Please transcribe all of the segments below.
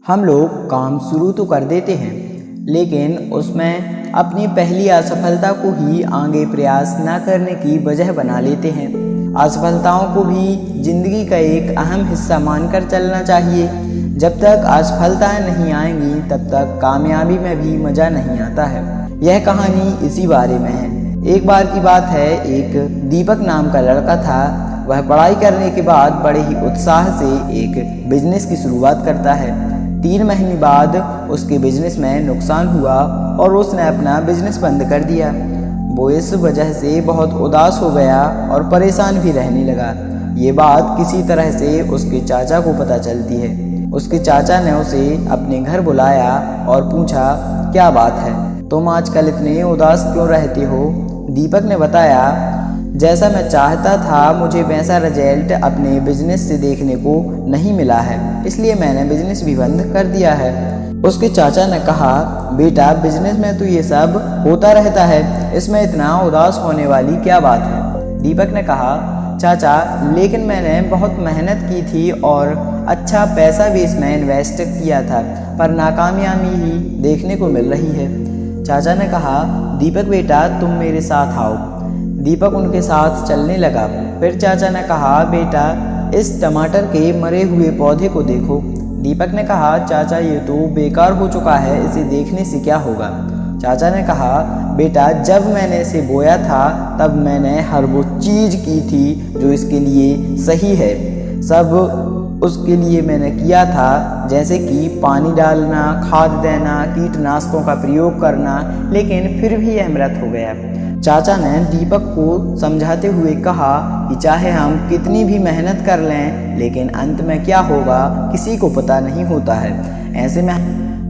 हम लोग काम शुरू तो कर देते हैं, लेकिन उसमें अपनी पहली असफलता को ही आगे प्रयास न करने की वजह बना लेते हैं। असफलताओं को भी जिंदगी का एक अहम हिस्सा मानकर चलना चाहिए। जब तक असफलताएं नहीं आएंगी तब तक कामयाबी में भी मज़ा नहीं आता है। यह कहानी इसी बारे में है। एक बार की बात है, एक दीपक नाम का लड़का था। वह पढ़ाई करने के बाद बड़े ही उत्साह से एक बिजनेस की शुरुआत करता है। 3 महीने बाद उसके बिजनेस में नुकसान हुआ और उसने अपना बिजनेस बंद कर दिया। वो इस वजह से बहुत उदास हो गया और परेशान भी रहने लगा। ये बात किसी तरह से उसके चाचा को पता चलती है। उसके चाचा ने उसे अपने घर बुलाया और पूछा, क्या बात है, तुम आजकल इतने उदास क्यों रहते हो? दीपक ने बताया, जैसा मैं चाहता था मुझे वैसा रिजल्ट अपने बिजनेस से देखने को नहीं मिला है, इसलिए मैंने बिजनेस भी बंद कर दिया है। उसके चाचा ने कहा, बेटा बिजनेस में तो ये सब होता रहता है, इसमें इतना उदास होने वाली क्या बात है? दीपक ने कहा, चाचा लेकिन मैंने बहुत मेहनत की थी और अच्छा पैसा भी इसमें इन्वेस्ट किया था, पर नाकामयाबी ही देखने को मिल रही है। चाचा ने कहा, दीपक बेटा तुम मेरे साथ आओ। दीपक उनके साथ चलने लगा। फिर चाचा ने कहा, बेटा इस टमाटर के मरे हुए पौधे को देखो। दीपक ने कहा, चाचा ये तो बेकार हो चुका है, इसे देखने से क्या होगा? चाचा ने कहा, बेटा जब मैंने इसे बोया था तब मैंने हर वो चीज़ की थी जो इसके लिए सही है, सब उसके लिए मैंने किया था, जैसे कि पानी डालना, खाद देना, कीटनाशकों का प्रयोग करना, लेकिन फिर भी यह मृत हो गया। चाचा ने दीपक को समझाते हुए कहा कि चाहे हम कितनी भी मेहनत कर लें, लेकिन अंत में क्या होगा किसी को पता नहीं होता है।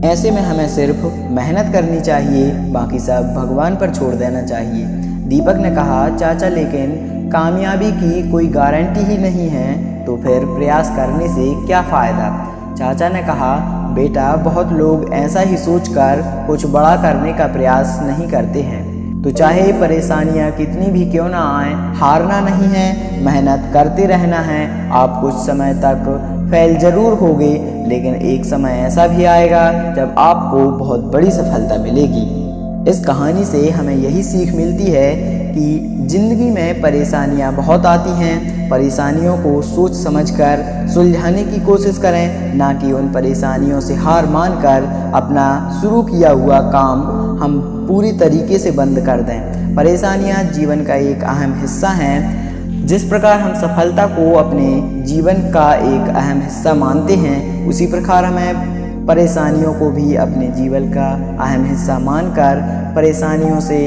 ऐसे में हमें सिर्फ मेहनत करनी चाहिए, बाकी सब भगवान पर छोड़ देना चाहिए। दीपक ने कहा, चाचा लेकिन कामयाबी की कोई गारंटी ही नहीं है, तो फिर प्रयास करने से क्या फ़ायदा? चाचा ने कहा, बेटा बहुत लोग ऐसा ही सोचकर कुछ बड़ा करने का प्रयास नहीं करते हैं। तो चाहे परेशानियां कितनी भी क्यों ना आए, हारना नहीं है, मेहनत करते रहना है। आप कुछ समय तक फेल जरूर होगे, लेकिन एक समय ऐसा भी आएगा जब आपको बहुत बड़ी सफलता मिलेगी। इस कहानी से हमें यही सीख मिलती है कि ज़िंदगी में परेशानियां बहुत आती हैं। परेशानियों को सोच समझकर सुलझाने की कोशिश करें, ना कि उन परेशानियों से हार मानकर अपना शुरू किया हुआ काम हम पूरी तरीके से बंद कर दें। परेशानियां जीवन का एक अहम हिस्सा हैं। जिस प्रकार हम सफलता को अपने जीवन का एक अहम हिस्सा मानते हैं, उसी प्रकार हमें परेशानियों को भी अपने जीवन का अहम हिस्सा मानकर परेशानियों से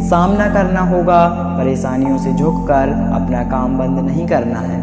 सामना करना होगा। परेशानियों से झुककर अपना काम बंद नहीं करना है।